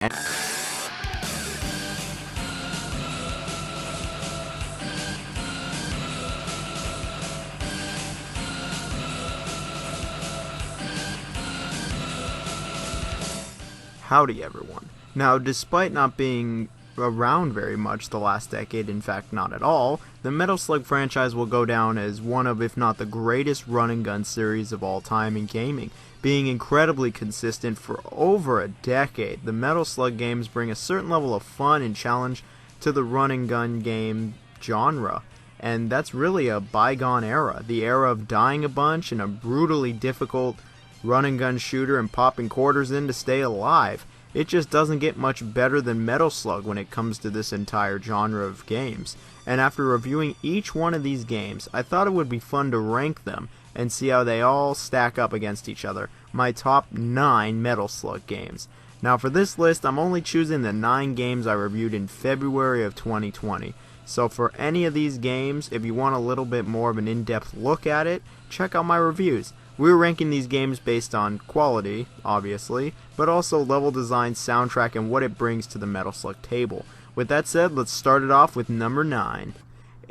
And howdy everyone. Now, despite not being around very much the last decade, in fact not at all, the Metal Slug franchise will go down as one of, if not the greatest run and gun series of all time in gaming. Being incredibly consistent for over a decade, the Metal Slug games bring a certain level of fun and challenge to the run and gun game genre. And that's really a bygone era, the era of dying a bunch in a brutally difficult run and gun shooter and popping quarters in to stay alive. It just doesn't get much better than Metal Slug when it comes to this entire genre of games. And after reviewing each one of these games, I thought it would be fun to rank them and see how they all stack up against each other. My top 9 Metal Slug games. Now for this list, I'm only choosing the 9 games I reviewed in February of 2020. So for any of these games, if you want a little bit more of an in-depth look at it, check out my reviews. We're ranking these games based on quality, obviously, but also level design, soundtrack, and what it brings to the Metal Slug table. With that said, let's start it off with number 9.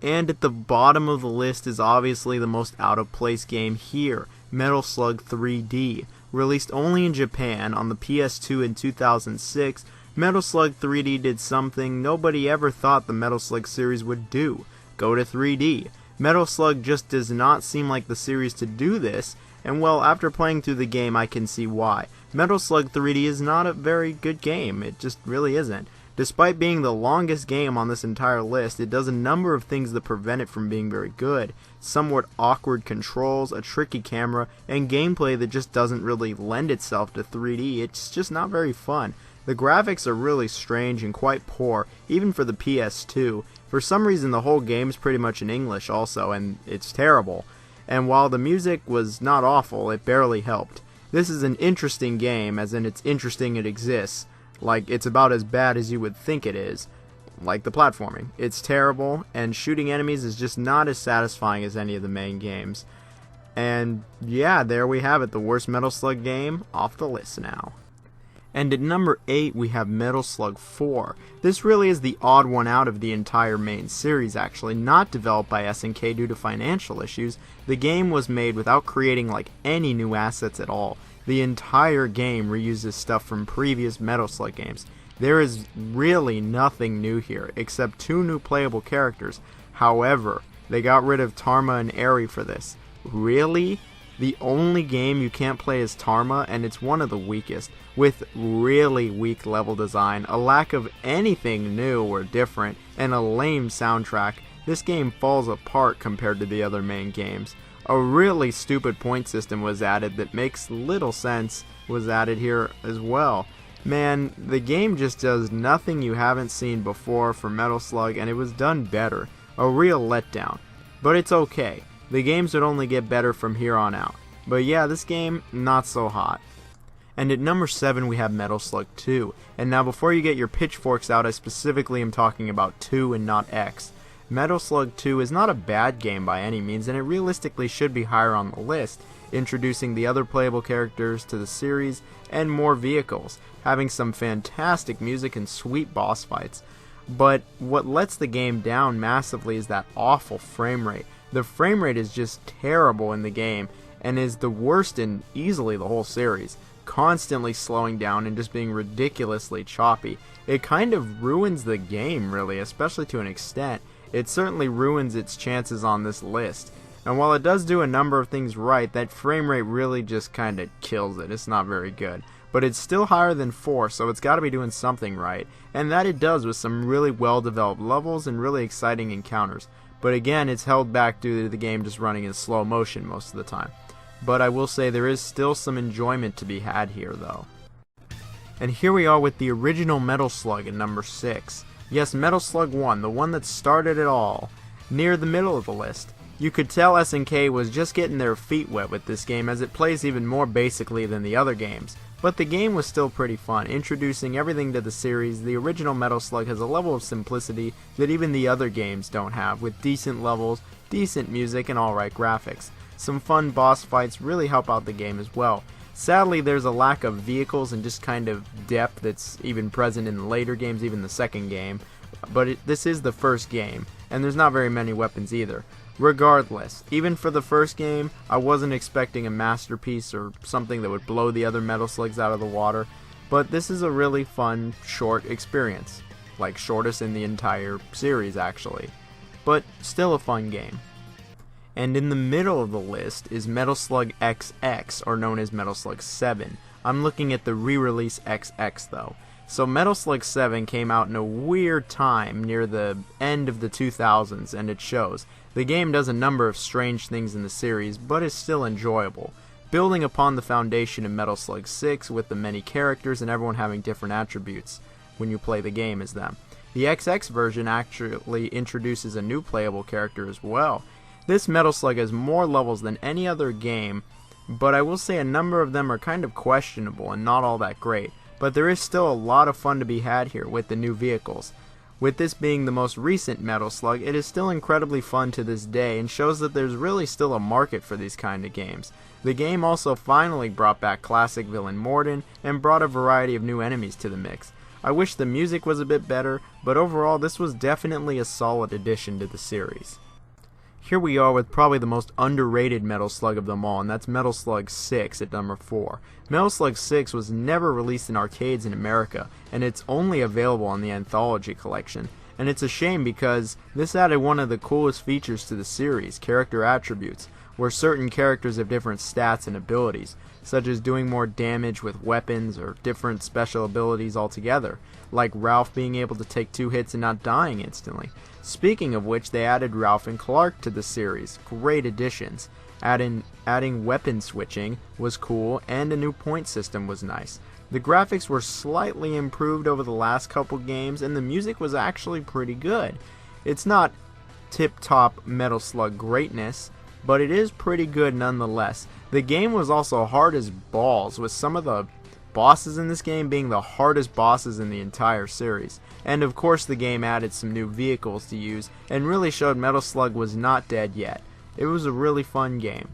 And at the bottom of the list is obviously the most out of place game here, Metal Slug 3D. Released only in Japan on the PS2 in 2006, Metal Slug 3D did something nobody ever thought the Metal Slug series would do: go to 3D. Metal Slug just does not seem like the series to do this, and well, after playing through the game I can see why. Metal Slug 3D is not a very good game, it just really isn't. Despite being the longest game on this entire list, it does a number of things that prevent it from being very good. Somewhat awkward controls, a tricky camera, and gameplay that just doesn't really lend itself to 3D. It's just not very fun. The graphics are really strange and quite poor, even for the PS2. For some reason the whole game's pretty much in English also, and it's terrible. And while the music was not awful, it barely helped. This is an interesting game, as in it's interesting it exists. Like, it's about as bad as you would think it is. Like the platforming. It's terrible, and shooting enemies is just not as satisfying as any of the main games. And yeah, there we have it, the worst Metal Slug game off the list now. And at number 8 we have Metal Slug 4. This really is the odd one out of the entire main series actually, not developed by SNK due to financial issues. The game was made without creating like any new assets at all. The entire game reuses stuff from previous Metal Slug games. There is really nothing new here, except 2 new playable characters. However, they got rid of Tarma and Eri for this. Really? The only game you can't play is Tarma, and it's one of the weakest, with really weak level design, a lack of anything new or different, and a lame soundtrack. This game falls apart compared to the other main games. A really stupid point system was added that makes little sense was added here as well. Man, the game just does nothing you haven't seen before for Metal Slug, and it was done better. A real letdown. But it's okay. The games would only get better from here on out. But yeah, this game, not so hot. And at number 7 we have Metal Slug 2. And now before you get your pitchforks out, I specifically am talking about 2 and not X. Metal Slug 2 is not a bad game by any means, and it realistically should be higher on the list, introducing the other playable characters to the series and more vehicles, having some fantastic music and sweet boss fights. But what lets the game down massively is that awful frame rate. The frame rate is just terrible in the game, and is the worst in easily the whole series, constantly slowing down and just being ridiculously choppy. It kind of ruins the game really, especially to an extent. It certainly ruins its chances on this list. And while it does do a number of things right, that frame rate really just kinda kills it. It's not very good. But it's still higher than 4, so it's gotta be doing something right. And that it does with some really well developed levels and really exciting encounters. But again, it's held back due to the game just running in slow motion most of the time. But I will say there is still some enjoyment to be had here though. And here we are with the original Metal Slug at number 6. Yes, Metal Slug 1, the one that started it all. Near the middle of the list. You could tell SNK was just getting their feet wet with this game, as it plays even more basically than the other games. But the game was still pretty fun. Introducing everything to the series, the original Metal Slug has a level of simplicity that even the other games don't have, with decent levels, decent music, and alright graphics. Some fun boss fights really help out the game as well. Sadly, there's a lack of vehicles and just kind of depth that's even present in the later games, even the second game. But this is the first game, and there's not very many weapons either. Regardless, even for the first game, I wasn't expecting a masterpiece or something that would blow the other Metal Slugs out of the water, but this is a really fun, short experience. Like, shortest in the entire series, actually. But still a fun game. And in the middle of the list is Metal Slug XX, or known as Metal Slug 7. I'm looking at the re-release XX though. So Metal Slug 7 came out in a weird time near the end of the 2000s, and it shows. The game does a number of strange things in the series, but is still enjoyable. Building upon the foundation of Metal Slug 6 with the many characters and everyone having different attributes when you play the game as them. The XX version actually introduces a new playable character as well. This Metal Slug has more levels than any other game, but I will say a number of them are kind of questionable and not all that great. But there is still a lot of fun to be had here with the new vehicles. With this being the most recent Metal Slug, it is still incredibly fun to this day and shows that there's really still a market for these kind of games. The game also finally brought back classic villain Morden and brought a variety of new enemies to the mix. I wish the music was a bit better, but overall this was definitely a solid addition to the series. Here we are with probably the most underrated Metal Slug of them all, and that's Metal Slug 6 at number 4. Metal Slug 6 was never released in arcades in America, and it's only available on the Anthology collection. And it's a shame because this added one of the coolest features to the series, character attributes, where certain characters have different stats and abilities, such as doing more damage with weapons or different special abilities altogether, like Ralph being able to take 2 hits and not dying instantly. Speaking of which, they added Ralph and Clark to the series. Great additions. Adding weapon switching was cool, and a new point system was nice. The graphics were slightly improved over the last couple games, and the music was actually pretty good. It's not tip-top Metal Slug greatness, but it is pretty good nonetheless. The game was also hard as balls, with some of the bosses in this game being the hardest bosses in the entire series. And of course the game added some new vehicles to use and really showed Metal Slug was not dead yet. It was a really fun game.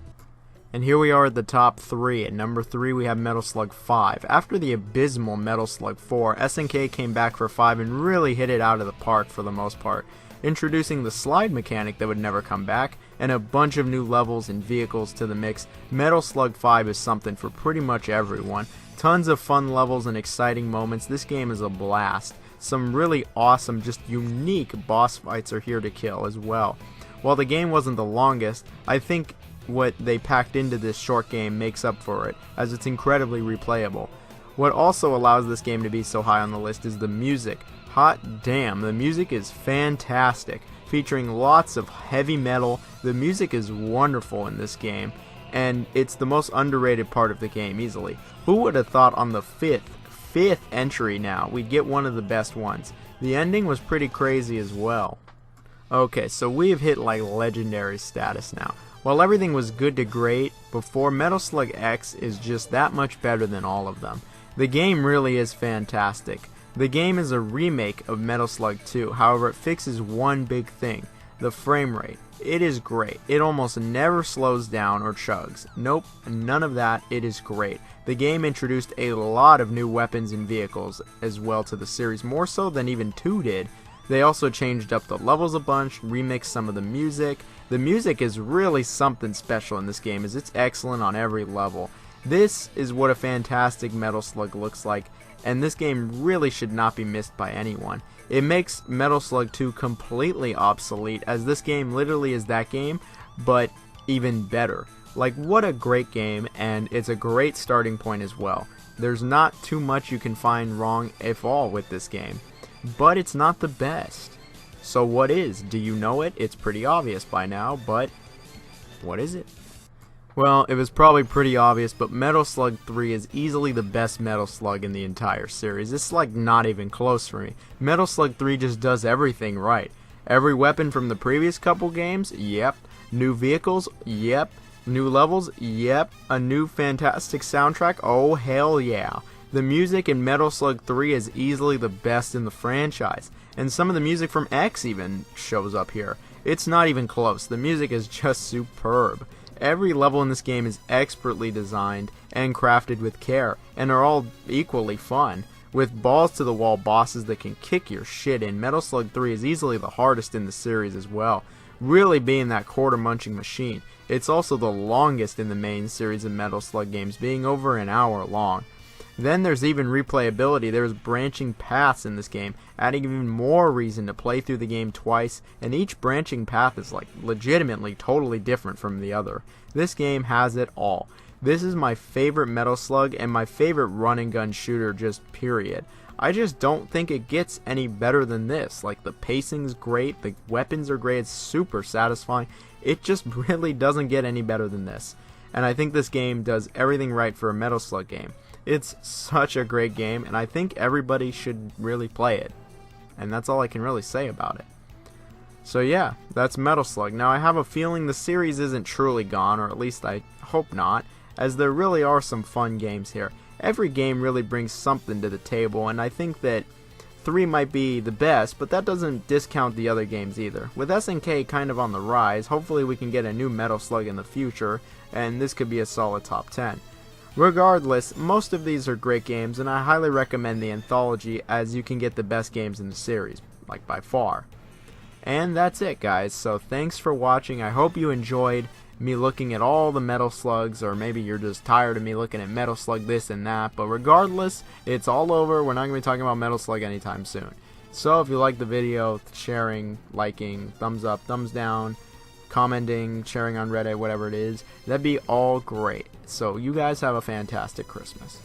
And here we are at the top 3. At number 3 we have Metal Slug 5. After the abysmal Metal Slug 4, SNK came back for 5 and really hit it out of the park for the most part, introducing the slide mechanic that would never come back, and a bunch of new levels and vehicles to the mix. Metal Slug 5 is something for pretty much everyone. Tons of fun levels and exciting moments. This game is a blast. Some really awesome, just unique boss fights are here to kill as well. While the game wasn't the longest, I think what they packed into this short game makes up for it, as it's incredibly replayable. What also allows this game to be so high on the list is the music. Hot damn, the music is fantastic, featuring lots of heavy metal. The music is wonderful in this game, and it's the most underrated part of the game easily. Who would have thought on the fifth entry now we'd get one of the best ones? The ending was pretty crazy as well. Okay, so we've hit like legendary status now. While everything was good to great before, Metal Slug X is just that much better than all of them. The game really is fantastic. The game is a remake of Metal Slug 2, however it fixes one big thing, the frame rate. It is great. It almost never slows down or chugs. Nope, none of that. It is great. The game introduced a lot of new weapons and vehicles as well to the series, more so than even 2 did. They also changed up the levels a bunch, remixed some of the music. The music is really something special in this game, as it's excellent on every level. This is what a fantastic Metal Slug looks like, and this game really should not be missed by anyone. It makes Metal Slug 2 completely obsolete, as this game literally is that game, but even better. Like, what a great game, and it's a great starting point as well. There's not too much you can find wrong, if all, with this game. But it's not the best. So what is? Do you know it? It's pretty obvious by now, but what is it? Well, it was probably pretty obvious, but Metal Slug 3 is easily the best Metal Slug in the entire series. It's like not even close for me. Metal Slug 3 just does everything right. Every weapon from the previous couple games? Yep. New vehicles? Yep. New levels? Yep. A new fantastic soundtrack? Oh, hell yeah. The music in Metal Slug 3 is easily the best in the franchise, and some of the music from X even shows up here. It's not even close. The music is just superb. Every level in this game is expertly designed and crafted with care, and are all equally fun. With balls to the wall bosses that can kick your shit in, Metal Slug 3 is easily the hardest in the series as well, really being that quarter munching machine. It's also the longest in the main series of Metal Slug games, being over an hour long. Then there's even replayability. There's branching paths in this game, adding even more reason to play through the game twice, and each branching path is like legitimately totally different from the other. This game has it all. This is my favorite Metal Slug and my favorite run and gun shooter, just period. I just don't think it gets any better than this. Like, the pacing's great, the weapons are great, it's super satisfying. It just really doesn't get any better than this. And I think this game does everything right for a Metal Slug game. It's such a great game, and I think everybody should really play it. And that's all I can really say about it. So yeah, that's Metal Slug. Now I have a feeling the series isn't truly gone, or at least I hope not, as there really are some fun games here. Every game really brings something to the table, and I think that 3 might be the best, but that doesn't discount the other games either. With SNK kind of on the rise, hopefully we can get a new Metal Slug in the future, and this could be a solid top 10. Regardless, most of these are great games, and I highly recommend the anthology, as you can get the best games in the series, like by far. And that's it, guys, so thanks for watching. I hope you enjoyed me looking at all the Metal Slugs, or maybe you're just tired of me looking at Metal Slug this and that, but regardless, it's all over. We're not going to be talking about Metal Slug anytime soon. So if you like the video, sharing, liking, thumbs up, thumbs down, commenting, sharing on Reddit, whatever it is, that'd be all great. So you guys have a fantastic Christmas.